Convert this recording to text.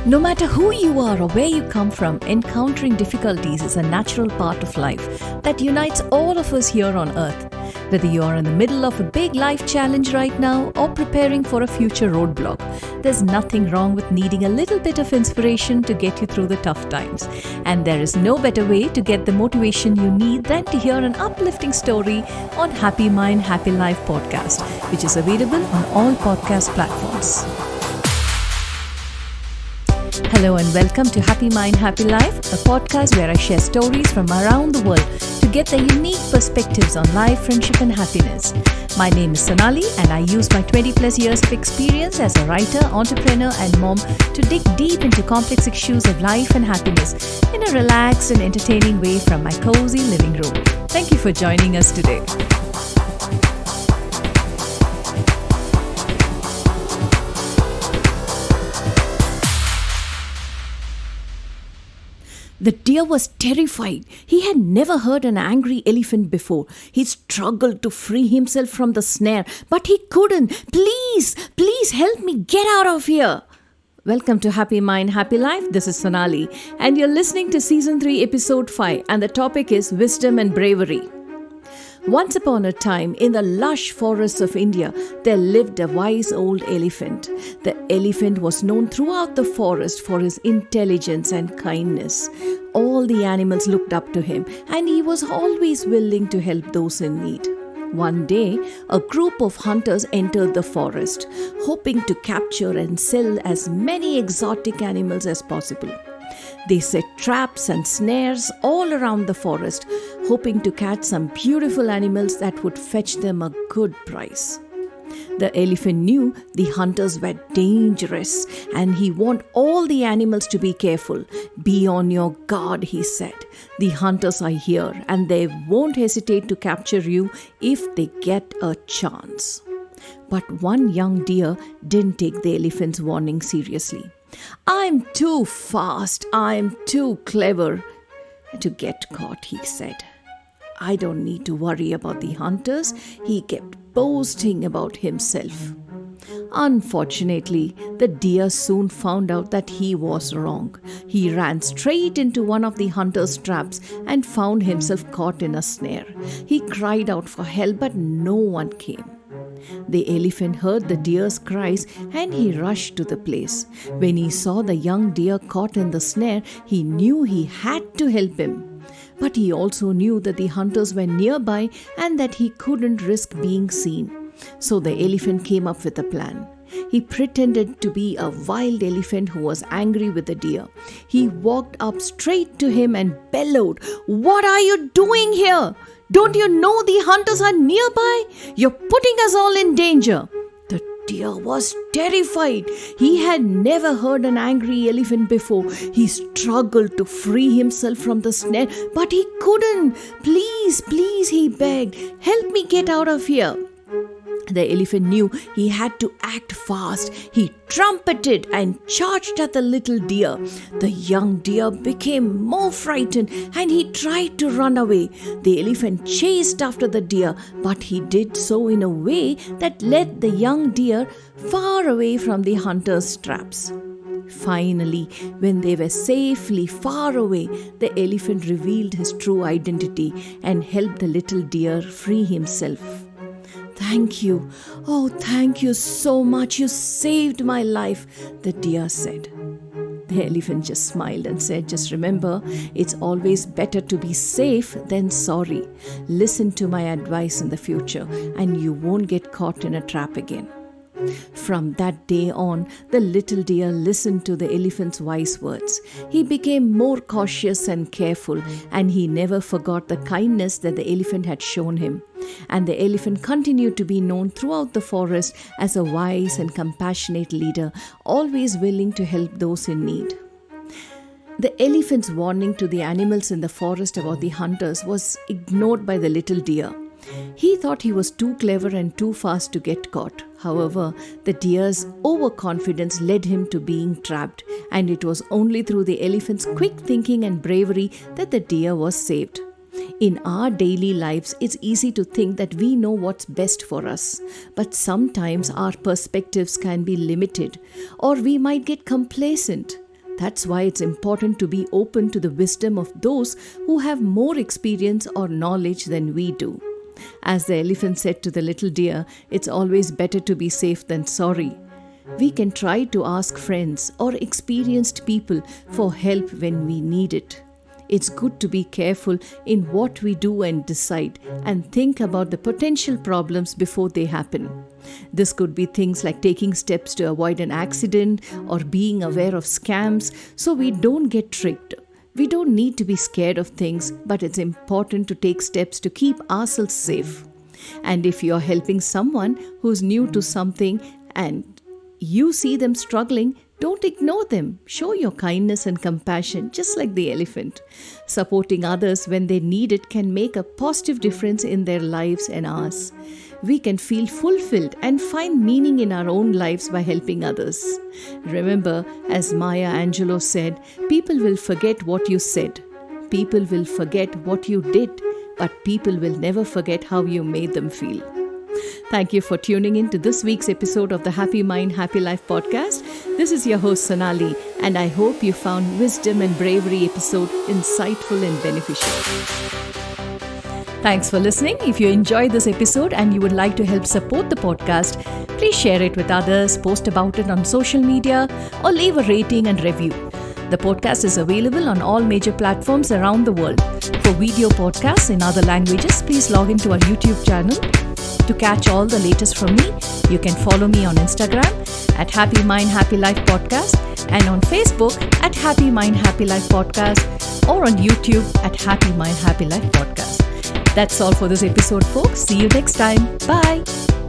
No matter who you are or where you come from, encountering difficulties is a natural part of life that unites all of us here on earth. Whether you are in the middle of a big life challenge right now or preparing for a future roadblock, there's nothing wrong with needing a little bit of inspiration to get you through the tough times. And there is no better way to get the motivation you need than to hear an uplifting story on Happy Mind, Happy Life podcast, which is available on all podcast platforms. Hello and welcome to Happy Mind, Happy Life, a podcast where I share stories from around the world to get their unique perspectives on life, friendship and happiness. My name is Sonali and I use my 20 plus years of experience as a writer, entrepreneur and mom to dig deep into complex issues of life and happiness in a relaxed and entertaining way from my cozy living room. Thank you for joining us today. The deer was terrified. He had never heard an angry elephant before. He struggled to free himself from the snare, but he couldn't. Please help me get out of here. Welcome to Happy Mind, Happy Life. This is Sonali, and you're listening to Season 3, Episode 5, and the topic is Wisdom and Bravery. Once upon a time, in the lush forests of India, there lived a wise old elephant. The elephant was known throughout the forest for his intelligence and kindness. All the animals looked up to him, and he was always willing to help those in need. One day, a group of hunters entered the forest, hoping to capture and sell as many exotic animals as possible. They set traps and snares all around the forest, hoping to catch some beautiful animals that would fetch them a good price. The elephant knew the hunters were dangerous and he warned all the animals to be careful. "Be on your guard," he said. "The hunters are here and they won't hesitate to capture you if they get a chance." But one young deer didn't take the elephant's warning seriously. "I'm too fast, I'm too clever to get caught," he said. "I don't need to worry about the hunters," he kept boasting about himself. Unfortunately, the deer soon found out that he was wrong. He ran straight into one of the hunter's traps and found himself caught in a snare. He cried out for help, but no one came. The elephant heard the deer's cries and he rushed to the place. When he saw the young deer caught in the snare, he knew he had to help him. But he also knew that the hunters were nearby and that he couldn't risk being seen. So the elephant came up with a plan. He pretended to be a wild elephant who was angry with the deer. He walked up straight to him and bellowed, "What are you doing here? Don't you know the hunters are nearby? You're putting us all in danger." The deer was terrified. He had never heard an angry elephant before. He struggled to free himself from the snare, but he couldn't. Please, he begged. "Help me get out of here." The elephant knew he had to act fast. He trumpeted and charged at the little deer. The young deer became more frightened and he tried to run away. The elephant chased after the deer, but he did so in a way that led the young deer far away from the hunter's traps. Finally, when they were safely far away, the elephant revealed his true identity and helped the little deer free himself. "Thank you. Oh, thank you so much. You saved my life," the deer said. The elephant just smiled and said, "Just remember, it's always better to be safe than sorry. Listen to my advice in the future and you won't get caught in a trap again." From that day on, the little deer listened to the elephant's wise words. He became more cautious and careful, and he never forgot the kindness that the elephant had shown him. And the elephant continued to be known throughout the forest as a wise and compassionate leader, always willing to help those in need. The elephant's warning to the animals in the forest about the hunters was ignored by the little deer. He thought he was too clever and too fast to get caught. However, the deer's overconfidence led him to being trapped, and it was only through the elephant's quick thinking and bravery that the deer was saved. In our daily lives, it's easy to think that we know what's best for us, but sometimes our perspectives can be limited, or we might get complacent. That's why it's important to be open to the wisdom of those who have more experience or knowledge than we do. As the elephant said to the little deer, it's always better to be safe than sorry. We can try to ask friends or experienced people for help when we need it. It's good to be careful in what we do and decide, and think about the potential problems before they happen. This could be things like taking steps to avoid an accident or being aware of scams so we don't get tricked. We don't need to be scared of things, but it's important to take steps to keep ourselves safe. And if you're helping someone who's new to something and you see them struggling, don't ignore them. Show your kindness and compassion, just like the elephant. Supporting others when they need it can make a positive difference in their lives and ours. We can feel fulfilled and find meaning in our own lives by helping others. Remember, as Maya Angelou said, people will forget what you said. People will forget what you did, but people will never forget how you made them feel. Thank you for tuning in to this week's episode of the Happy Mind, Happy Life podcast. This is your host Sonali, and I hope you found Wisdom and Bravery episode insightful and beneficial. Thanks for listening. If you enjoyed this episode and you would like to help support the podcast, please share it with others, post about it on social media, or leave a rating and review. The podcast is available on all major platforms around the world. For video podcasts in other languages, please log into our YouTube channel. To catch all the latest from me, you can follow me on Instagram at Happy Mind Happy Life Podcast and on Facebook at Happy Mind Happy Life Podcast or on YouTube at Happy Mind Happy Life Podcast. That's all for this episode, folks. See you next time. Bye.